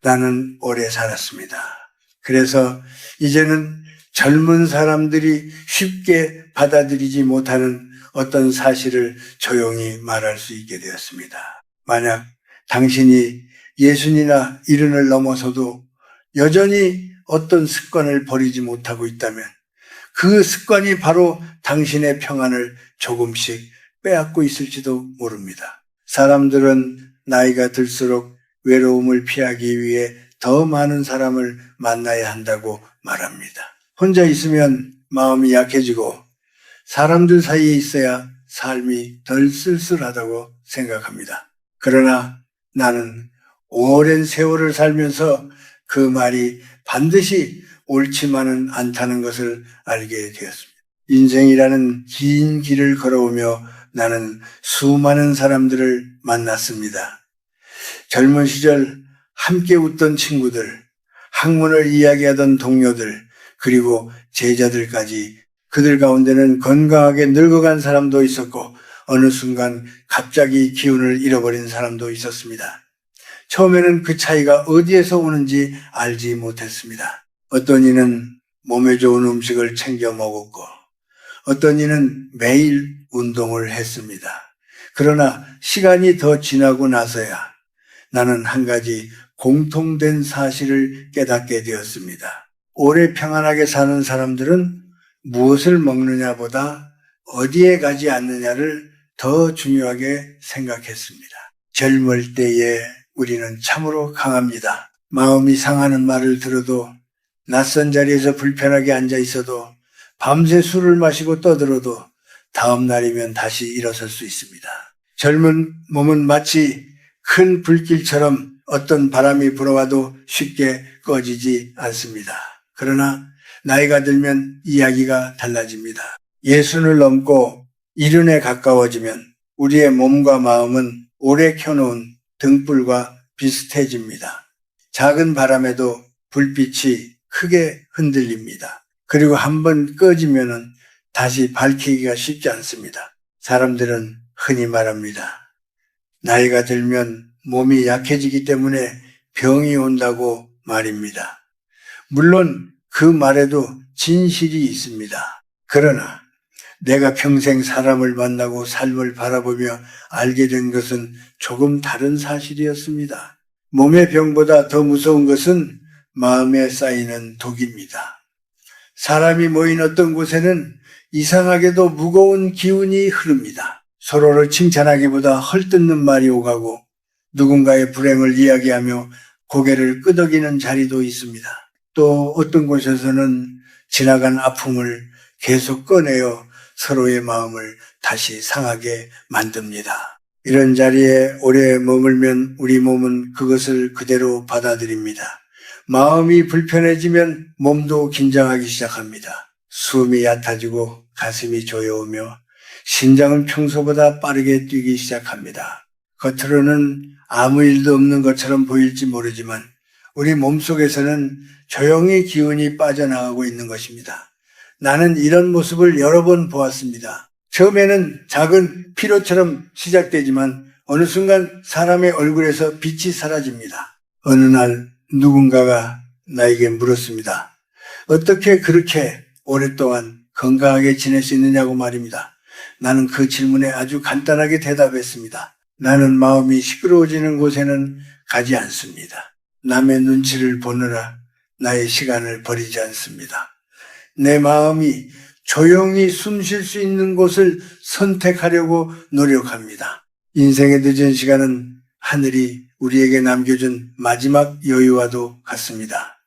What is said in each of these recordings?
나는 오래 살았습니다. 그래서 이제는 젊은 사람들이 쉽게 받아들이지 못하는 어떤 사실을 조용히 말할 수 있게 되었습니다. 만약 당신이 60이나 70을 넘어서도 여전히 어떤 습관을 버리지 못하고 있다면 그 습관이 바로 당신의 평안을 조금씩 빼앗고 있을지도 모릅니다. 사람들은 나이가 들수록 외로움을 피하기 위해 더 많은 사람을 만나야 한다고 말합니다. 혼자 있으면 마음이 약해지고 사람들 사이에 있어야 삶이 덜 쓸쓸하다고 생각합니다. 그러나 나는 오랜 세월을 살면서 그 말이 반드시 옳지만은 않다는 것을 알게 되었습니다. 인생이라는 긴 길을 걸어오며 나는 수많은 사람들을 만났습니다. 젊은 시절 함께 웃던 친구들, 학문을 이야기하던 동료들, 그리고 제자들까지 그들 가운데는 건강하게 늙어간 사람도 있었고 어느 순간 갑자기 기운을 잃어버린 사람도 있었습니다. 처음에는 그 차이가 어디에서 오는지 알지 못했습니다. 어떤 이는 몸에 좋은 음식을 챙겨 먹었고 어떤 이는 매일 운동을 했습니다. 그러나 시간이 더 지나고 나서야 나는 한 가지 공통된 사실을 깨닫게 되었습니다. 오래 평안하게 사는 사람들은 무엇을 먹느냐보다 어디에 가지 않느냐를 더 중요하게 생각했습니다. 젊을 때에 우리는 참으로 강합니다. 마음이 상하는 말을 들어도 낯선 자리에서 불편하게 앉아 있어도 밤새 술을 마시고 떠들어도 다음 날이면 다시 일어설 수 있습니다. 젊은 몸은 마치 큰 불길처럼 어떤 바람이 불어와도 쉽게 꺼지지 않습니다. 그러나 나이가 들면 이야기가 달라집니다. 60을 넘고 70에 가까워지면 우리의 몸과 마음은 오래 켜놓은 등불과 비슷해집니다. 작은 바람에도 불빛이 크게 흔들립니다. 그리고 한번 꺼지면은 다시 밝히기가 쉽지 않습니다. 사람들은 흔히 말합니다. 나이가 들면 몸이 약해지기 때문에 병이 온다고 말입니다. 물론 그 말에도 진실이 있습니다. 그러나 내가 평생 사람을 만나고 삶을 바라보며 알게 된 것은 조금 다른 사실이었습니다. 몸의 병보다 더 무서운 것은 마음에 쌓이는 독입니다. 사람이 모인 어떤 곳에는 이상하게도 무거운 기운이 흐릅니다. 서로를 칭찬하기보다 헐뜯는 말이 오가고 누군가의 불행을 이야기하며 고개를 끄덕이는 자리도 있습니다. 또 어떤 곳에서는 지나간 아픔을 계속 꺼내어 서로의 마음을 다시 상하게 만듭니다. 이런 자리에 오래 머물면 우리 몸은 그것을 그대로 받아들입니다. 마음이 불편해지면 몸도 긴장하기 시작합니다. 숨이 얕아지고 가슴이 조여오며 심장은 평소보다 빠르게 뛰기 시작합니다. 겉으로는 아무 일도 없는 것처럼 보일지 모르지만 우리 몸속에서는 조용히 기운이 빠져나가고 있는 것입니다. 나는 이런 모습을 여러 번 보았습니다. 처음에는 작은 피로처럼 시작되지만 어느 순간 사람의 얼굴에서 빛이 사라집니다. 어느 날 누군가가 나에게 물었습니다. 어떻게 그렇게 오랫동안 건강하게 지낼 수 있느냐고 말입니다. 나는 그 질문에 아주 간단하게 대답했습니다. 나는 마음이 시끄러워지는 곳에는 가지 않습니다. 남의 눈치를 보느라 나의 시간을 버리지 않습니다. 내 마음이 조용히 숨 쉴 수 있는 곳을 선택하려고 노력합니다. 인생의 늦은 시간은 하늘이 우리에게 남겨준 마지막 여유와도 같습니다.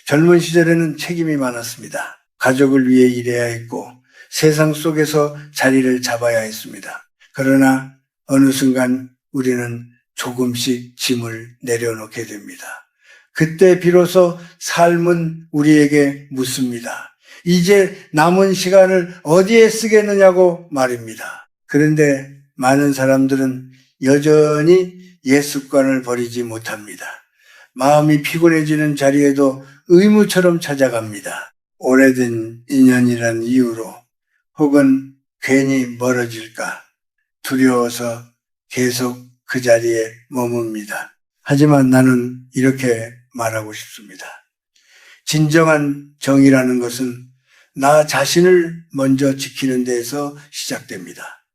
젊은 시절에는 책임이 많았습니다. 가족을 위해 일해야 했고 세상 속에서 자리를 잡아야 했습니다. 그러나 어느 순간 우리는 조금씩 짐을 내려놓게 됩니다. 그때 비로소 삶은 우리에게 묻습니다. 이제 남은 시간을 어디에 쓰겠느냐고 말입니다. 그런데 많은 사람들은 여전히 옛 습관을 버리지 못합니다. 마음이 피곤해지는 자리에도 의무처럼 찾아갑니다. 오래된 인연이란 이유로 혹은 괜히 멀어질까 두려워서 계속 그 자리에 머뭅니다. 하지만 나는 이렇게 말하고 싶습니다. 진정한 정의라는 것은 나 자신을 먼저 지키는 데에서 시작됩니다.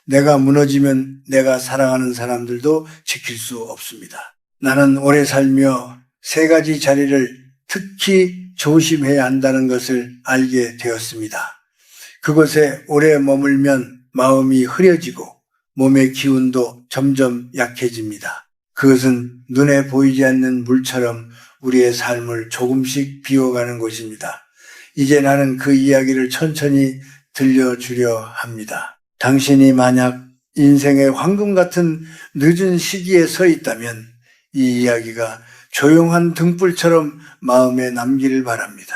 내가 무너지면 내가 사랑하는 사람들도 지킬 수 없습니다. 나는 오래 살며 세 가지 자리를 특히 조심해야 한다는 것을 알게 되었습니다. 그곳에 오래 머물면 마음이 흐려지고 몸의 기운도 점점 약해집니다. 그것은 눈에 보이지 않는 물처럼 우리의 삶을 조금씩 비워가는 곳입니다. 이제 나는 그 이야기를 천천히 들려주려 합니다. 당신이 만약 인생의 황금 같은 늦은 시기에 서 있다면 이 이야기가 조용한 등불처럼 마음에 남기를 바랍니다.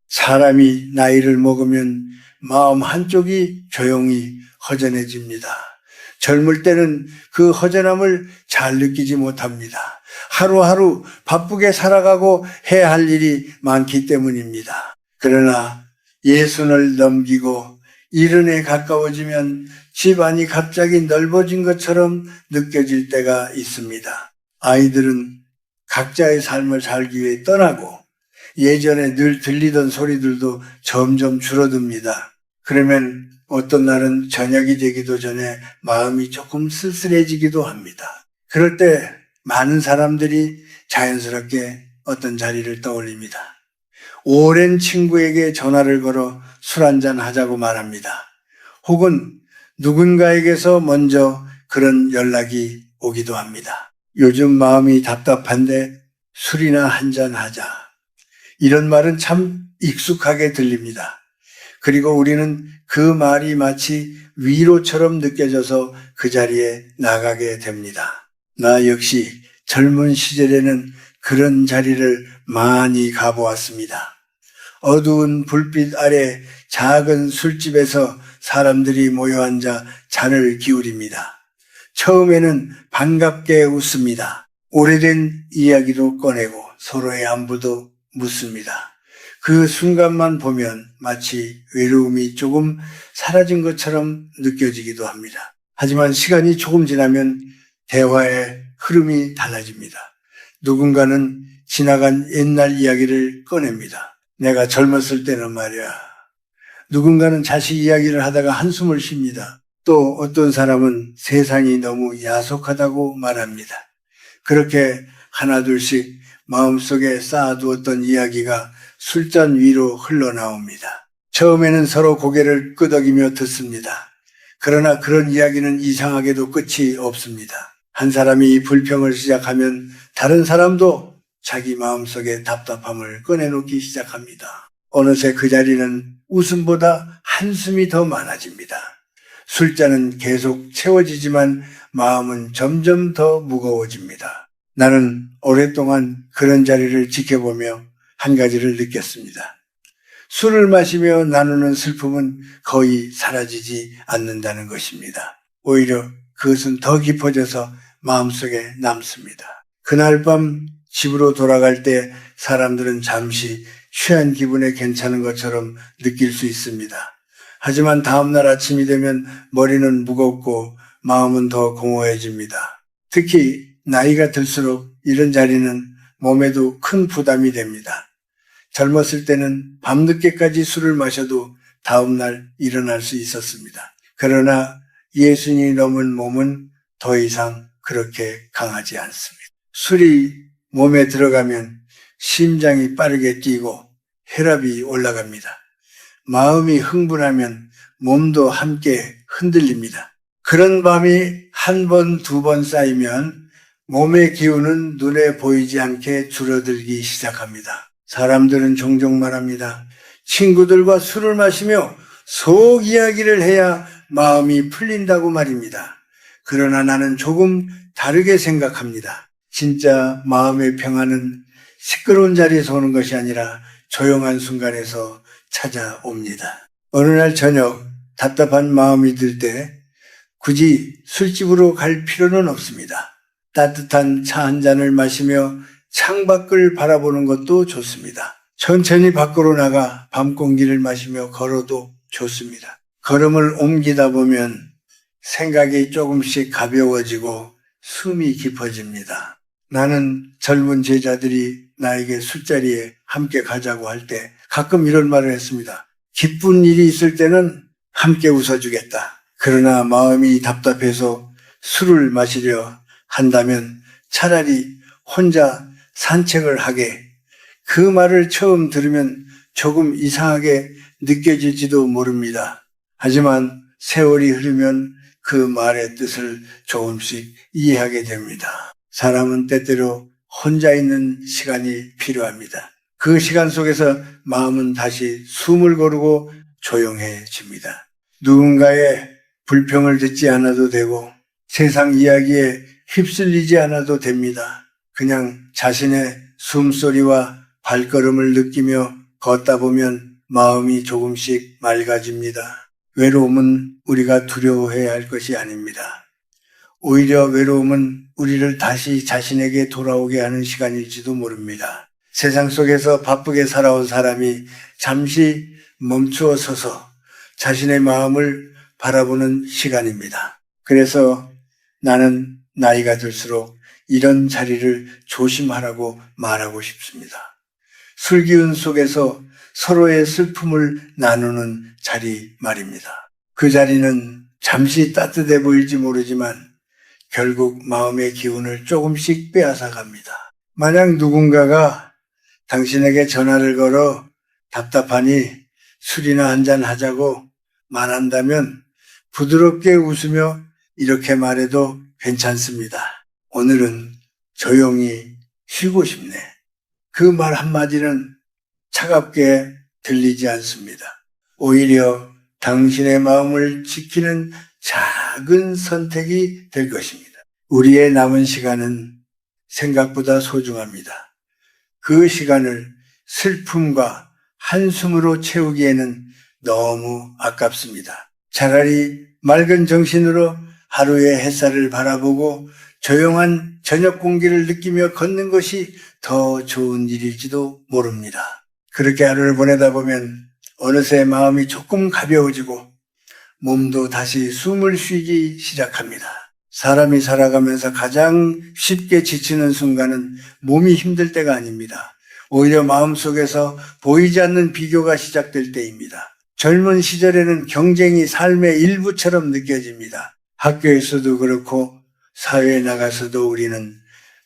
사람이 나이를 먹으면 마음 한쪽이 조용히 허전해집니다. 젊을 때는 그 허전함을 잘 느끼지 못합니다. 하루하루 바쁘게 살아가고 해야 할 일이 많기 때문입니다. 그러나 예순을 넘기고 이른에 가까워지면 집안이 갑자기 넓어진 것처럼 느껴질 때가 있습니다. 아이들은 각자의 삶을 살기 위해 떠나고 예전에 늘 들리던 소리들도 점점 줄어듭니다. 그러면 어떤 날은 저녁이 되기도 전에 마음이 조금 쓸쓸해지기도 합니다. 그럴 때 많은 사람들이 자연스럽게 어떤 자리를 떠올립니다. 오랜 친구에게 전화를 걸어 술 한잔 하자고 말합니다. 혹은 누군가에게서 먼저 그런 연락이 오기도 합니다. 요즘 마음이 답답한데 술이나 한잔 하자. 이런 말은 참 익숙하게 들립니다. 그리고 우리는 그 말이 마치 위로처럼 느껴져서 그 자리에 나가게 됩니다. 나 역시 젊은 시절에는 그런 자리를 많이 가보았습니다. 어두운 불빛 아래 작은 술집에서 사람들이 모여 앉아 잔을 기울입니다. 처음에는 반갑게 웃습니다. 오래된 이야기도 꺼내고 서로의 안부도 묻습니다. 그 순간만 보면 마치 외로움이 조금 사라진 것처럼 느껴지기도 합니다. 하지만 시간이 조금 지나면 대화의 흐름이 달라집니다. 누군가는 지나간 옛날 이야기를 꺼냅니다. 내가 젊었을 때는 말이야. 누군가는 자식 이야기를 하다가 한숨을 쉽니다. 또 어떤 사람은 세상이 너무 야속하다고 말합니다. 그렇게 하나둘씩 마음속에 쌓아두었던 이야기가 술잔 위로 흘러나옵니다. 처음에는 서로 고개를 끄덕이며 듣습니다. 그러나 그런 이야기는 이상하게도 끝이 없습니다. 한 사람이 불평을 시작하면 다른 사람도 자기 마음속의 답답함을 꺼내놓기 시작합니다. 어느새 그 자리는 웃음보다 한숨이 더 많아집니다. 술잔은 계속 채워지지만 마음은 점점 더 무거워집니다. 나는 오랫동안 그런 자리를 지켜보며 한 가지를 느꼈습니다. 술을 마시며 나누는 슬픔은 거의 사라지지 않는다는 것입니다. 오히려 그것은 더 깊어져서 마음속에 남습니다. 그날 밤 집으로 돌아갈 때 사람들은 잠시 취한 기분에 괜찮은 것처럼 느낄 수 있습니다. 하지만 다음날 아침이 되면 머리는 무겁고 마음은 더 공허해집니다. 특히 나이가 들수록 이런 자리는 몸에도 큰 부담이 됩니다. 젊었을 때는 밤늦게까지 술을 마셔도 다음날 일어날 수 있었습니다. 그러나 예순이 넘은 몸은 더 이상 그렇게 강하지 않습니다. 술이 몸에 들어가면 심장이 빠르게 뛰고 혈압이 올라갑니다. 마음이 흥분하면 몸도 함께 흔들립니다. 그런 밤이 한 번, 두 번 쌓이면 몸의 기운은 눈에 보이지 않게 줄어들기 시작합니다. 사람들은 종종 말합니다. 친구들과 술을 마시며 속 이야기를 해야 마음이 풀린다고 말입니다. 그러나 나는 조금 다르게 생각합니다. 진짜 마음의 평안은 시끄러운 자리에서 오는 것이 아니라 조용한 순간에서 찾아옵니다. 어느 날 저녁 답답한 마음이 들 때 굳이 술집으로 갈 필요는 없습니다. 따뜻한 차 한 잔을 마시며 창밖을 바라보는 것도 좋습니다. 천천히 밖으로 나가 밤 공기를 마시며 걸어도 좋습니다. 걸음을 옮기다 보면 생각이 조금씩 가벼워지고 숨이 깊어집니다. 나는 젊은 제자들이 나에게 술자리에 함께 가자고 할 때 가끔 이런 말을 했습니다. 기쁜 일이 있을 때는 함께 웃어주겠다. 그러나 마음이 답답해서 술을 마시려 한다면 차라리 혼자 산책을 하게. 그 말을 처음 들으면 조금 이상하게 느껴질지도 모릅니다. 하지만 세월이 흐르면 그 말의 뜻을 조금씩 이해하게 됩니다. 사람은 때때로 혼자 있는 시간이 필요합니다. 그 시간 속에서 마음은 다시 숨을 고르고 조용해집니다. 누군가의 불평을 듣지 않아도 되고 세상 이야기에 휩쓸리지 않아도 됩니다. 그냥 자신의 숨소리와 발걸음을 느끼며 걷다 보면 마음이 조금씩 맑아집니다. 외로움은 우리가 두려워해야 할 것이 아닙니다. 오히려 외로움은 우리를 다시 자신에게 돌아오게 하는 시간일지도 모릅니다. 세상 속에서 바쁘게 살아온 사람이 잠시 멈추어 서서 자신의 마음을 바라보는 시간입니다. 그래서 나는 나이가 들수록 이런 자리를 조심하라고 말하고 싶습니다. 술기운 속에서 서로의 슬픔을 나누는 자리 말입니다. 그 자리는 잠시 따뜻해 보일지 모르지만 결국 마음의 기운을 조금씩 빼앗아 갑니다. 만약 누군가가 당신에게 전화를 걸어 답답하니 술이나 한잔 하자고 말한다면 부드럽게 웃으며 이렇게 말해도 괜찮습니다. 오늘은 조용히 쉬고 싶네. 그 말 한마디는 차갑게 들리지 않습니다. 오히려 당신의 마음을 지키는 작은 선택이 될 것입니다. 우리의 남은 시간은 생각보다 소중합니다. 그 시간을 슬픔과 한숨으로 채우기에는 너무 아깝습니다. 차라리 맑은 정신으로 하루의 햇살을 바라보고 조용한 저녁 공기를 느끼며 걷는 것이 더 좋은 일일지도 모릅니다. 그렇게 하루를 보내다 보면 어느새 마음이 조금 가벼워지고 몸도 다시 숨을 쉬기 시작합니다. 사람이 살아가면서 가장 쉽게 지치는 순간은 몸이 힘들 때가 아닙니다. 오히려 마음속에서 보이지 않는 비교가 시작될 때입니다. 젊은 시절에는 경쟁이 삶의 일부처럼 느껴집니다. 학교에서도 그렇고 사회에 나가서도 우리는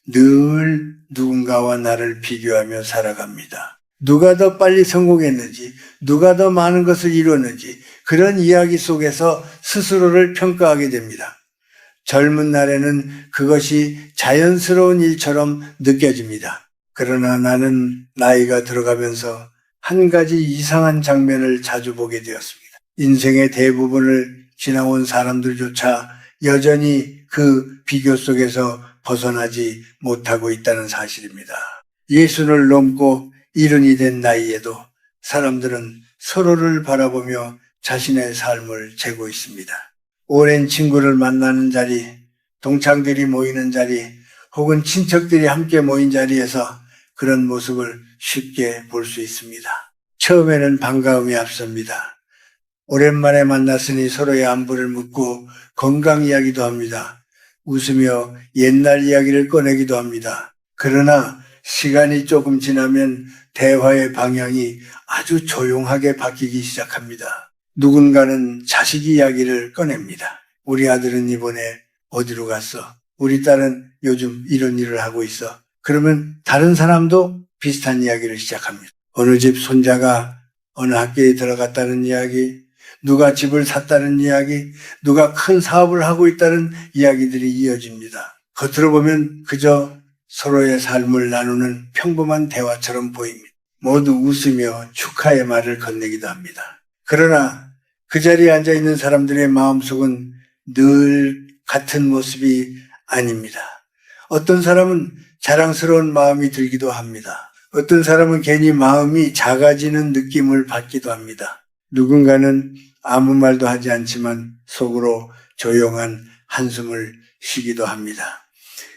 늘 누군가와 나를 비교하며 살아갑니다. 누가 더 빨리 성공했는지, 누가 더 많은 것을 이루었는지 그런 이야기 속에서 스스로를 평가하게 됩니다. 젊은 날에는 그것이 자연스러운 일처럼 느껴집니다. 그러나 나는 나이가 들어가면서 한 가지 이상한 장면을 자주 보게 되었습니다. 인생의 대부분을 지나온 사람들조차 여전히 그 비교 속에서 벗어나지 못하고 있다는 사실입니다. 예순을 넘고 이른이 된 나이에도 사람들은 서로를 바라보며 자신의 삶을 재고 있습니다. 오랜 친구를 만나는 자리, 동창들이 모이는 자리, 혹은 친척들이 함께 모인 자리에서 그런 모습을 쉽게 볼 수 있습니다. 처음에는 반가움이 앞섭니다. 오랜만에 만났으니 서로의 안부를 묻고 건강 이야기도 합니다. 웃으며 옛날 이야기를 꺼내기도 합니다. 그러나 시간이 조금 지나면 대화의 방향이 아주 조용하게 바뀌기 시작합니다. 누군가는 자식 이야기를 꺼냅니다. 우리 아들은 이번에 어디로 갔어? 우리 딸은 요즘 이런 일을 하고 있어. 그러면 다른 사람도 비슷한 이야기를 시작합니다. 어느 집 손자가 어느 학교에 들어갔다는 이야기, 누가 집을 샀다는 이야기, 누가 큰 사업을 하고 있다는 이야기들이 이어집니다. 겉으로 보면 그저 서로의 삶을 나누는 평범한 대화처럼 보입니다. 모두 웃으며 축하의 말을 건네기도 합니다. 그러나 그 자리에 앉아있는 사람들의 마음속은 늘 같은 모습이 아닙니다. 어떤 사람은 자랑스러운 마음이 들기도 합니다. 어떤 사람은 괜히 마음이 작아지는 느낌을 받기도 합니다. 누군가는 아무 말도 하지 않지만 속으로 조용한 한숨을 쉬기도 합니다.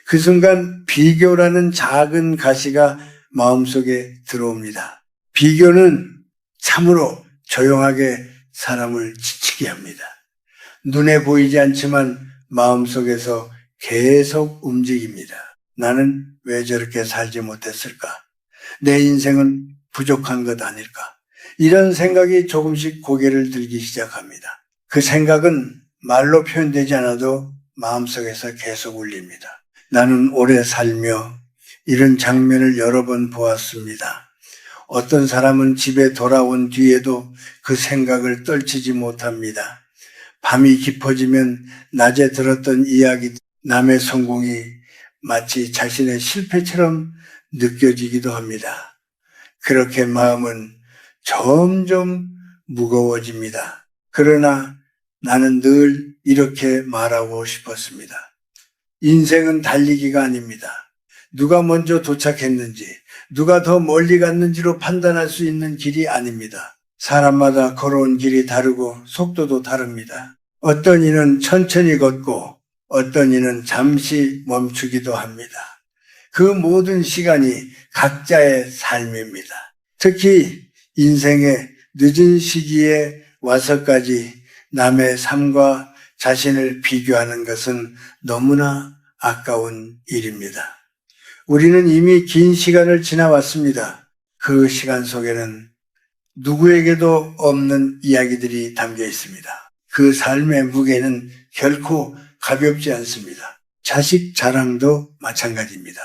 그 순간 비교라는 작은 가시가 마음속에 들어옵니다. 비교는 참으로 조용하게 사람을 지치게 합니다. 눈에 보이지 않지만 마음속에서 계속 움직입니다. 나는 왜 저렇게 살지 못했을까? 내 인생은 부족한 것 아닐까? 이런 생각이 조금씩 고개를 들기 시작합니다. 그 생각은 말로 표현되지 않아도 마음속에서 계속 울립니다. 나는 오래 살며 이런 장면을 여러 번 보았습니다. 어떤 사람은 집에 돌아온 뒤에도 그 생각을 떨치지 못합니다. 밤이 깊어지면 낮에 들었던 이야기, 남의 성공이 마치 자신의 실패처럼 느껴지기도 합니다. 그렇게 마음은 점점 무거워집니다. 그러나 나는 늘 이렇게 말하고 싶었습니다. 인생은 달리기가 아닙니다. 누가 먼저 도착했는지, 누가 더 멀리 갔는지로 판단할 수 있는 길이 아닙니다. 사람마다 걸어온 길이 다르고 속도도 다릅니다. 어떤 이는 천천히 걷고 어떤 이는 잠시 멈추기도 합니다. 그 모든 시간이 각자의 삶입니다. 특히 인생의 늦은 시기에 와서까지 남의 삶과 자신을 비교하는 것은 너무나 아까운 일입니다. 우리는 이미 긴 시간을 지나왔습니다. 그 시간 속에는 누구에게도 없는 이야기들이 담겨 있습니다. 그 삶의 무게는 결코 가볍지 않습니다. 자식 자랑도 마찬가지입니다.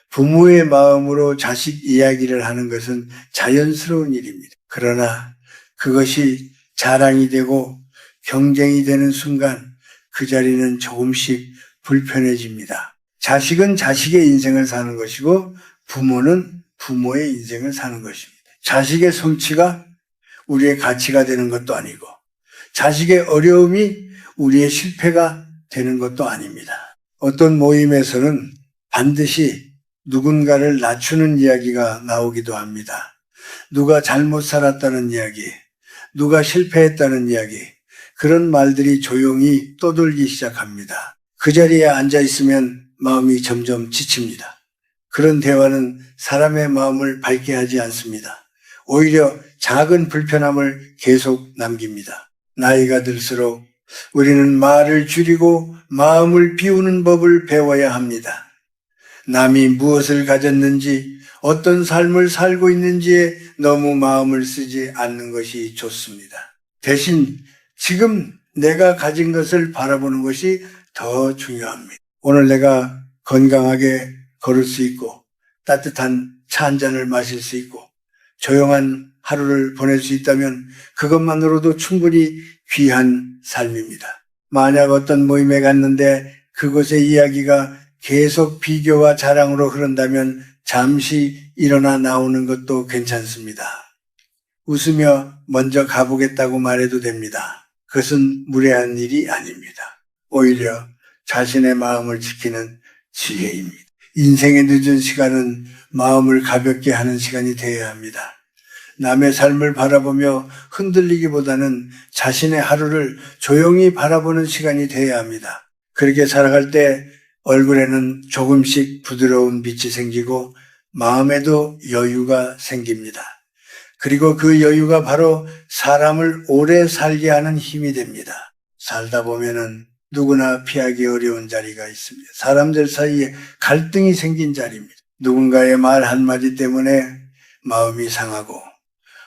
부모의 마음으로 자식 이야기를 하는 것은 자연스러운 일입니다. 그러나 그것이 자랑이 되고 경쟁이 되는 순간 그 자리는 조금씩 불편해집니다. 자식은 자식의 인생을 사는 것이고 부모는 부모의 인생을 사는 것입니다. 자식의 성취가 우리의 가치가 되는 것도 아니고 자식의 어려움이 우리의 실패가 되는 것도 아닙니다. 어떤 모임에서는 반드시 누군가를 낮추는 이야기가 나오기도 합니다. 누가 잘못 살았다는 이야기, 누가 실패했다는 이야기, 그런 말들이 조용히 떠돌기 시작합니다. 그 자리에 앉아 있으면 마음이 점점 지칩니다. 그런 대화는 사람의 마음을 밝게 하지 않습니다. 오히려 작은 불편함을 계속 남깁니다. 나이가 들수록 우리는 말을 줄이고 마음을 비우는 법을 배워야 합니다. 남이 무엇을 가졌는지, 어떤 삶을 살고 있는지에 너무 마음을 쓰지 않는 것이 좋습니다. 대신 지금 내가 가진 것을 바라보는 것이 더 중요합니다. 오늘 내가 건강하게 걸을 수 있고 따뜻한 차 한 잔을 마실 수 있고 조용한 하루를 보낼 수 있다면 그것만으로도 충분히 귀한 삶입니다. 만약 어떤 모임에 갔는데 그곳의 이야기가 계속 비교와 자랑으로 흐른다면 잠시 일어나 나오는 것도 괜찮습니다. 웃으며 먼저 가보겠다고 말해도 됩니다. 그것은 무례한 일이 아닙니다. 오히려 자신의 마음을 지키는 지혜입니다. 인생의 늦은 시간은 마음을 가볍게 하는 시간이 되어야 합니다. 남의 삶을 바라보며 흔들리기보다는 자신의 하루를 조용히 바라보는 시간이 되어야 합니다. 그렇게 살아갈 때 얼굴에는 조금씩 부드러운 빛이 생기고 마음에도 여유가 생깁니다. 그리고 그 여유가 바로 사람을 오래 살게 하는 힘이 됩니다. 살다 보면은 누구나 피하기 어려운 자리가 있습니다. 사람들 사이에 갈등이 생긴 자리입니다. 누군가의 말 한마디 때문에 마음이 상하고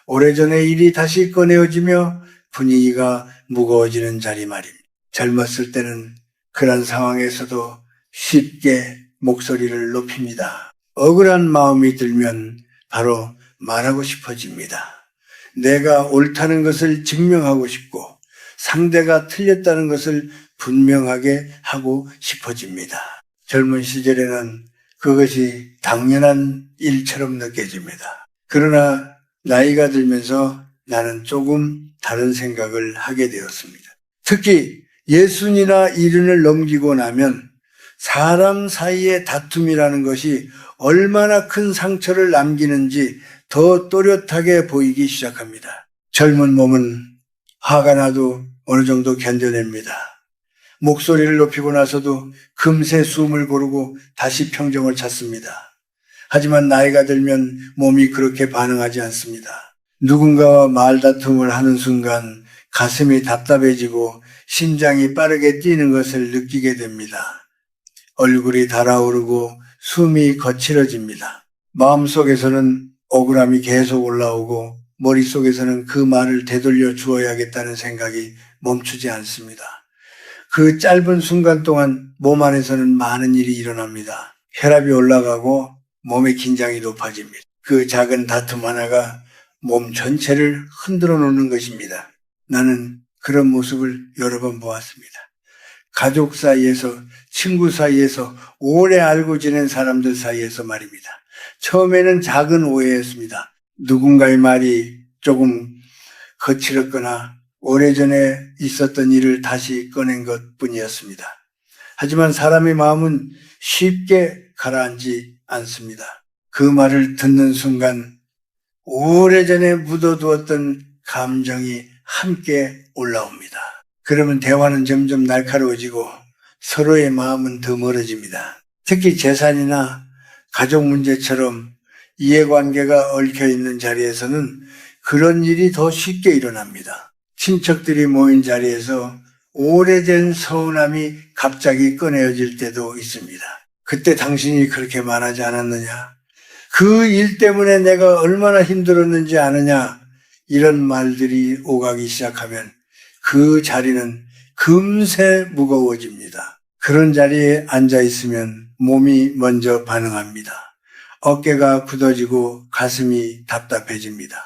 오래전의 일이 다시 꺼내어지며 분위기가 무거워지는 자리 말입니다. 젊었을 때는 그런 상황에서도 쉽게 목소리를 높입니다. 억울한 마음이 들면 바로 말하고 싶어집니다. 내가 옳다는 것을 증명하고 싶고 상대가 틀렸다는 것을 분명하게 하고 싶어집니다. 젊은 시절에는 그것이 당연한 일처럼 느껴집니다. 그러나 나이가 들면서 나는 조금 다른 생각을 하게 되었습니다. 특히 60이나 70을 넘기고 나면 사람 사이의 다툼이라는 것이 얼마나 큰 상처를 남기는지 더 또렷하게 보이기 시작합니다. 젊은 몸은 화가 나도 어느 정도 견뎌냅니다. 목소리를 높이고 나서도 금세 숨을 고르고 다시 평정을 찾습니다. 하지만 나이가 들면 몸이 그렇게 반응하지 않습니다. 누군가와 말다툼을 하는 순간 가슴이 답답해지고 심장이 빠르게 뛰는 것을 느끼게 됩니다. 얼굴이 달아오르고 숨이 거칠어집니다. 마음속에서는 억울함이 계속 올라오고 머릿속에서는 그 말을 되돌려 주어야겠다는 생각이 멈추지 않습니다. 그 짧은 순간 동안 몸 안에서는 많은 일이 일어납니다. 혈압이 올라가고 몸의 긴장이 높아집니다. 그 작은 다툼 하나가 몸 전체를 흔들어 놓는 것입니다. 나는 그런 모습을 여러 번 보았습니다. 가족 사이에서, 친구 사이에서, 오래 알고 지낸 사람들 사이에서 말입니다. 처음에는 작은 오해였습니다. 누군가의 말이 조금 거칠었거나 오래전에 있었던 일을 다시 꺼낸 것뿐이었습니다. 하지만 사람의 마음은 쉽게 가라앉지 않습니다. 그 말을 듣는 순간 오래전에 묻어두었던 감정이 함께 올라옵니다. 그러면 대화는 점점 날카로워지고 서로의 마음은 더 멀어집니다. 특히 재산이나 가족 문제처럼 이해관계가 얽혀있는 자리에서는 그런 일이 더 쉽게 일어납니다. 친척들이 모인 자리에서 오래된 서운함이 갑자기 꺼내어질 때도 있습니다. 그때 당신이 그렇게 말하지 않았느냐? 그 일 때문에 내가 얼마나 힘들었는지 아느냐? 이런 말들이 오가기 시작하면 그 자리는 금세 무거워집니다. 그런 자리에 앉아 있으면 몸이 먼저 반응합니다. 어깨가 굳어지고 가슴이 답답해집니다.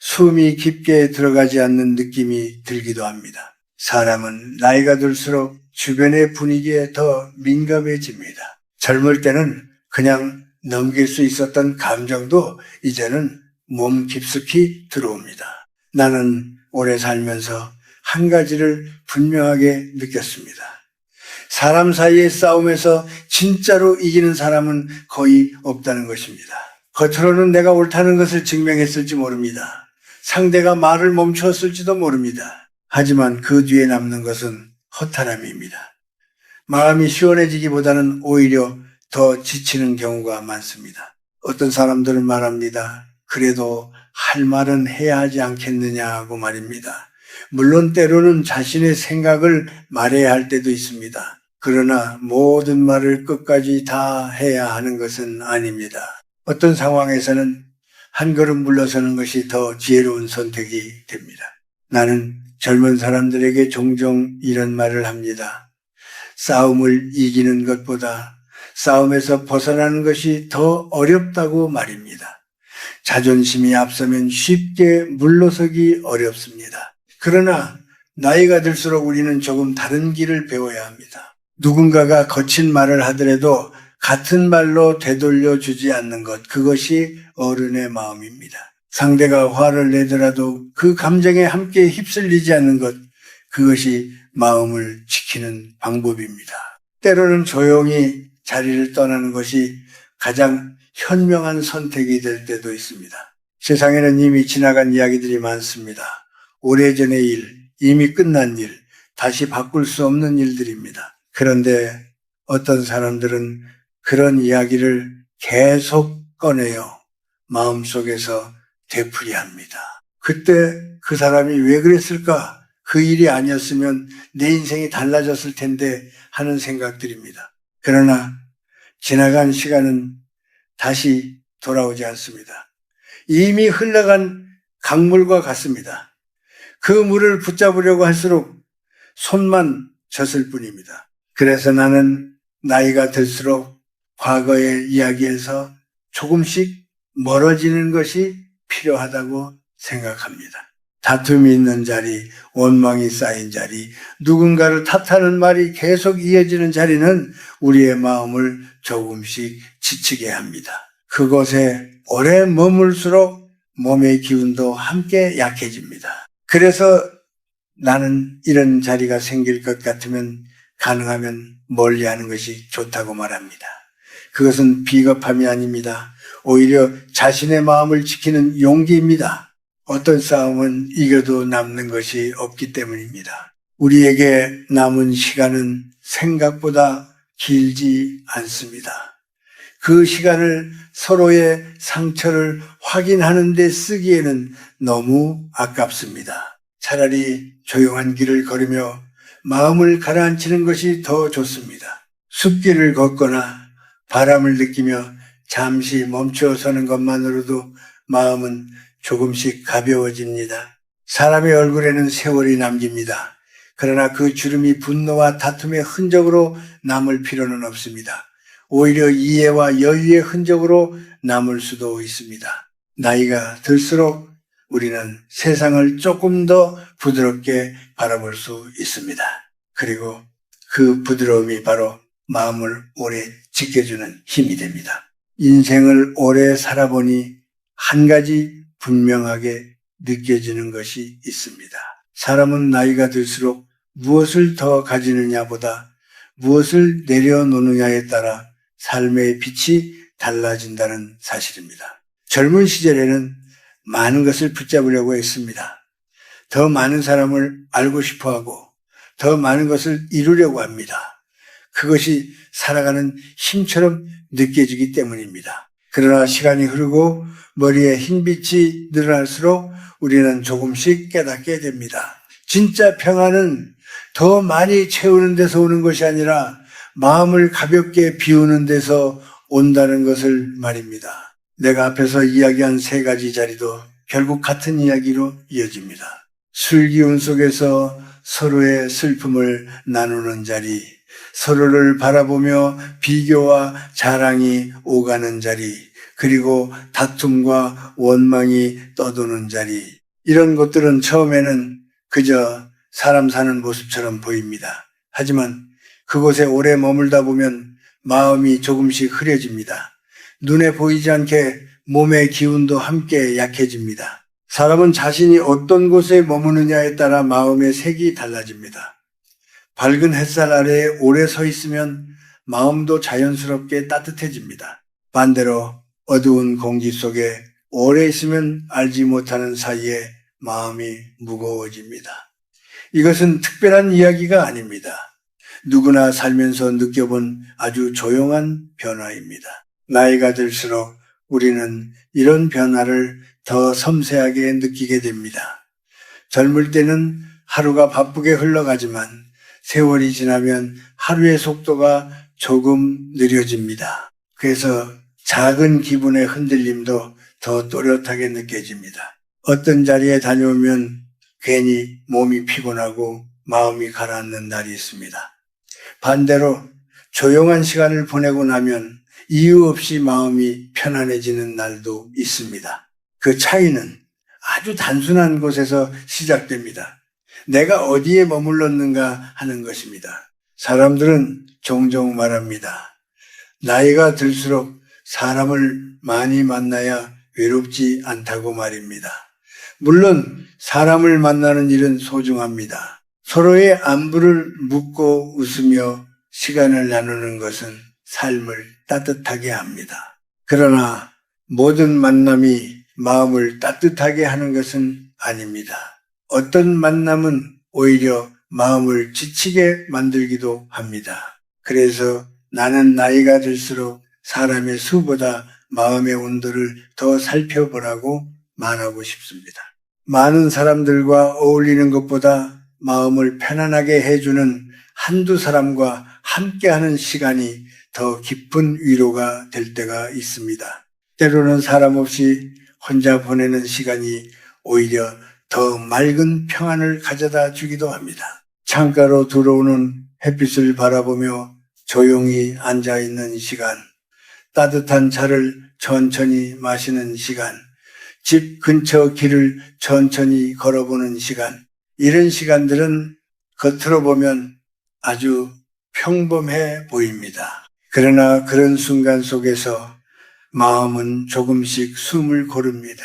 숨이 깊게 들어가지 않는 느낌이 들기도 합니다. 사람은 나이가 들수록 주변의 분위기에 더 민감해집니다. 젊을 때는 그냥 넘길 수 있었던 감정도 이제는 몸 깊숙이 들어옵니다. 나는 오래 살면서 한 가지를 분명하게 느꼈습니다. 사람 사이의 싸움에서 진짜로 이기는 사람은 거의 없다는 것입니다. 겉으로는 내가 옳다는 것을 증명했을지 모릅니다. 상대가 말을 멈추었을지도 모릅니다. 하지만 그 뒤에 남는 것은 허탈함입니다. 마음이 시원해지기보다는 오히려 더 지치는 경우가 많습니다. 어떤 사람들은 말합니다. 그래도 할 말은 해야 하지 않겠느냐고 말입니다. 물론 때로는 자신의 생각을 말해야 할 때도 있습니다. 그러나 모든 말을 끝까지 다 해야 하는 것은 아닙니다. 어떤 상황에서는 한 걸음 물러서는 것이 더 지혜로운 선택이 됩니다. 나는 젊은 사람들에게 종종 이런 말을 합니다. 싸움을 이기는 것보다 싸움에서 벗어나는 것이 더 어렵다고 말입니다. 자존심이 앞서면 쉽게 물러서기 어렵습니다. 그러나 나이가 들수록 우리는 조금 다른 길을 배워야 합니다. 누군가가 거친 말을 하더라도 같은 말로 되돌려 주지 않는 것, 그것이 어른의 마음입니다. 상대가 화를 내더라도 그 감정에 함께 휩쓸리지 않는 것, 그것이 마음을 지키는 방법입니다. 때로는 조용히 자리를 떠나는 것이 가장 현명한 선택이 될 때도 있습니다. 세상에는 이미 지나간 이야기들이 많습니다. 오래전의 일, 이미 끝난 일, 다시 바꿀 수 없는 일들입니다. 그런데 어떤 사람들은 그런 이야기를 계속 꺼내요. 마음속에서 되풀이합니다. 그때 그 사람이 왜 그랬을까? 그 일이 아니었으면 내 인생이 달라졌을 텐데 하는 생각들입니다. 그러나 지나간 시간은 다시 돌아오지 않습니다. 이미 흘러간 강물과 같습니다. 그 물을 붙잡으려고 할수록 손만 젖을 뿐입니다. 그래서 나는 나이가 들수록 과거의 이야기에서 조금씩 멀어지는 것이 필요하다고 생각합니다. 다툼이 있는 자리, 원망이 쌓인 자리, 누군가를 탓하는 말이 계속 이어지는 자리는 우리의 마음을 조금씩 지치게 합니다. 그곳에 오래 머물수록 몸의 기운도 함께 약해집니다. 그래서 나는 이런 자리가 생길 것 같으면 가능하면 멀리하는 것이 좋다고 말합니다. 그것은 비겁함이 아닙니다. 오히려 자신의 마음을 지키는 용기입니다. 어떤 싸움은 이겨도 남는 것이 없기 때문입니다. 우리에게 남은 시간은 생각보다 길지 않습니다. 그 시간을 서로의 상처를 확인하는 데 쓰기에는 너무 아깝습니다. 차라리 조용한 길을 걸으며 마음을 가라앉히는 것이 더 좋습니다. 숲길을 걷거나 바람을 느끼며 잠시 멈춰서는 것만으로도 마음은 조금씩 가벼워집니다. 사람의 얼굴에는 세월이 남깁니다. 그러나 그 주름이 분노와 다툼의 흔적으로 남을 필요는 없습니다. 오히려 이해와 여유의 흔적으로 남을 수도 있습니다. 나이가 들수록 우리는 세상을 조금 더 부드럽게 바라볼 수 있습니다. 그리고 그 부드러움이 바로 마음을 오래 지켜주는 힘이 됩니다. 인생을 오래 살아보니 한 가지 분명하게 느껴지는 것이 있습니다. 사람은 나이가 들수록 무엇을 더 가지느냐보다 무엇을 내려놓느냐에 따라 삶의 빛이 달라진다는 사실입니다. 젊은 시절에는 많은 것을 붙잡으려고 했습니다. 더 많은 사람을 알고 싶어하고 더 많은 것을 이루려고 합니다. 그것이 살아가는 힘처럼 느껴지기 때문입니다. 그러나 시간이 흐르고 머리에 흰빛이 늘어날수록 우리는 조금씩 깨닫게 됩니다. 진짜 평안은 더 많이 채우는 데서 오는 것이 아니라 마음을 가볍게 비우는 데서 온다는 것을 말입니다. 내가 앞에서 이야기한 세 가지 자리도 결국 같은 이야기로 이어집니다. 술기운 속에서 서로의 슬픔을 나누는 자리, 서로를 바라보며 비교와 자랑이 오가는 자리, 그리고 다툼과 원망이 떠도는 자리. 이런 것들은 처음에는 그저 사람 사는 모습처럼 보입니다. 하지만 그곳에 오래 머물다 보면 마음이 조금씩 흐려집니다. 눈에 보이지 않게 몸의 기운도 함께 약해집니다. 사람은 자신이 어떤 곳에 머무느냐에 따라 마음의 색이 달라집니다. 밝은 햇살 아래에 오래 서 있으면 마음도 자연스럽게 따뜻해집니다. 반대로 어두운 공기 속에 오래 있으면 알지 못하는 사이에 마음이 무거워집니다. 이것은 특별한 이야기가 아닙니다. 누구나 살면서 느껴본 아주 조용한 변화입니다. 나이가 들수록 우리는 이런 변화를 더 섬세하게 느끼게 됩니다. 젊을 때는 하루가 바쁘게 흘러가지만 세월이 지나면 하루의 속도가 조금 느려집니다. 그래서 작은 기분의 흔들림도 더 또렷하게 느껴집니다. 어떤 자리에 다녀오면 괜히 몸이 피곤하고 마음이 가라앉는 날이 있습니다. 반대로 조용한 시간을 보내고 나면 이유 없이 마음이 편안해지는 날도 있습니다. 그 차이는 아주 단순한 곳에서 시작됩니다. 내가 어디에 머물렀는가 하는 것입니다. 사람들은 종종 말합니다. 나이가 들수록 사람을 많이 만나야 외롭지 않다고 말입니다. 물론 사람을 만나는 일은 소중합니다. 서로의 안부를 묻고 웃으며 시간을 나누는 것은 삶을 따뜻하게 합니다. 그러나 모든 만남이 마음을 따뜻하게 하는 것은 아닙니다. 어떤 만남은 오히려 마음을 지치게 만들기도 합니다. 그래서 나는 나이가 들수록 사람의 수보다 마음의 온도를 더 살펴보라고 말하고 싶습니다. 많은 사람들과 어울리는 것보다 마음을 편안하게 해주는 한두 사람과 함께하는 시간이 더 깊은 위로가 될 때가 있습니다. 때로는 사람 없이 혼자 보내는 시간이 오히려 더 맑은 평안을 가져다 주기도 합니다. 창가로 들어오는 햇빛을 바라보며 조용히 앉아있는 시간, 따뜻한 차를 천천히 마시는 시간, 집 근처 길을 천천히 걸어보는 시간, 이런 시간들은 겉으로 보면 아주 평범해 보입니다. 그러나 그런 순간 속에서 마음은 조금씩 숨을 고릅니다.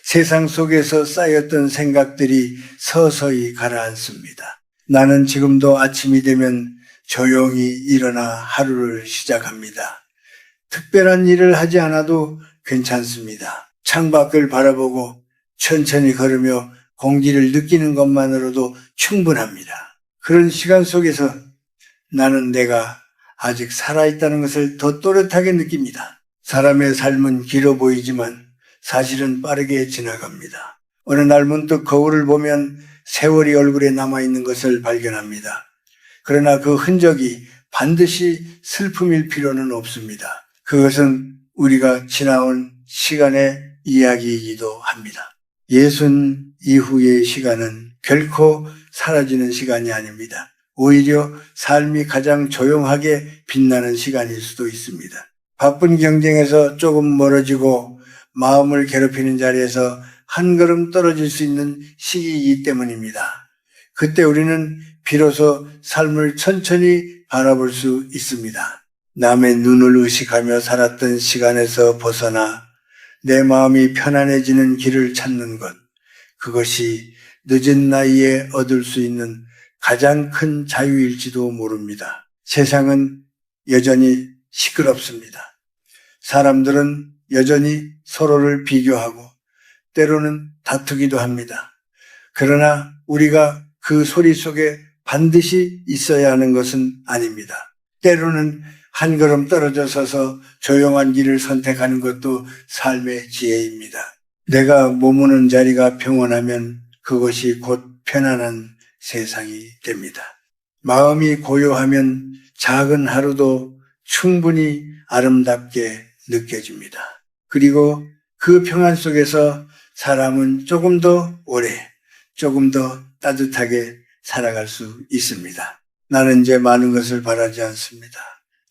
세상 속에서 쌓였던 생각들이 서서히 가라앉습니다. 나는 지금도 아침이 되면 조용히 일어나 하루를 시작합니다. 특별한 일을 하지 않아도 괜찮습니다. 창밖을 바라보고 천천히 걸으며 공기를 느끼는 것만으로도 충분합니다. 그런 시간 속에서 나는 내가 아직 살아있다는 것을 더 또렷하게 느낍니다. 사람의 삶은 길어 보이지만 사실은 빠르게 지나갑니다. 어느 날 문득 거울을 보면 세월이 얼굴에 남아있는 것을 발견합니다. 그러나 그 흔적이 반드시 슬픔일 필요는 없습니다. 그것은 우리가 지나온 시간의 이야기이기도 합니다. 예순 이후의 시간은 결코 사라지는 시간이 아닙니다. 오히려 삶이 가장 조용하게 빛나는 시간일 수도 있습니다. 바쁜 경쟁에서 조금 멀어지고 마음을 괴롭히는 자리에서 한 걸음 떨어질 수 있는 시기이기 때문입니다. 그때 우리는 비로소 삶을 천천히 바라볼 수 있습니다. 남의 눈을 의식하며 살았던 시간에서 벗어나 내 마음이 편안해지는 길을 찾는 것, 그것이 늦은 나이에 얻을 수 있는 가장 큰 자유일지도 모릅니다. 세상은 여전히 시끄럽습니다. 사람들은 여전히 서로를 비교하고 때로는 다투기도 합니다. 그러나 우리가 그 소리 속에 반드시 있어야 하는 것은 아닙니다. 때로는 한 걸음 떨어져 서서 조용한 길을 선택하는 것도 삶의 지혜입니다. 내가 머무는 자리가 평온하면 그것이 곧 편안한 세상이 됩니다. 마음이 고요하면 작은 하루도 충분히 아름답게 느껴집니다. 그리고 그 평안 속에서 사람은 조금 더 오래, 조금 더 따뜻하게 살아갈 수 있습니다. 나는 이제 많은 것을 바라지 않습니다.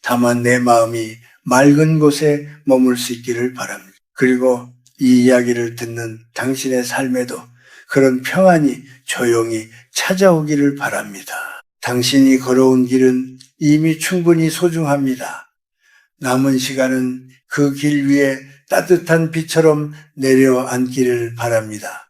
다만 내 마음이 맑은 곳에 머물 수 있기를 바랍니다. 그리고 이 이야기를 듣는 당신의 삶에도 그런 평안이 조용히 찾아오기를 바랍니다. 당신이 걸어온 길은 이미 충분히 소중합니다. 남은 시간은 그 길 위에 따뜻한 비처럼 내려앉기를 바랍니다.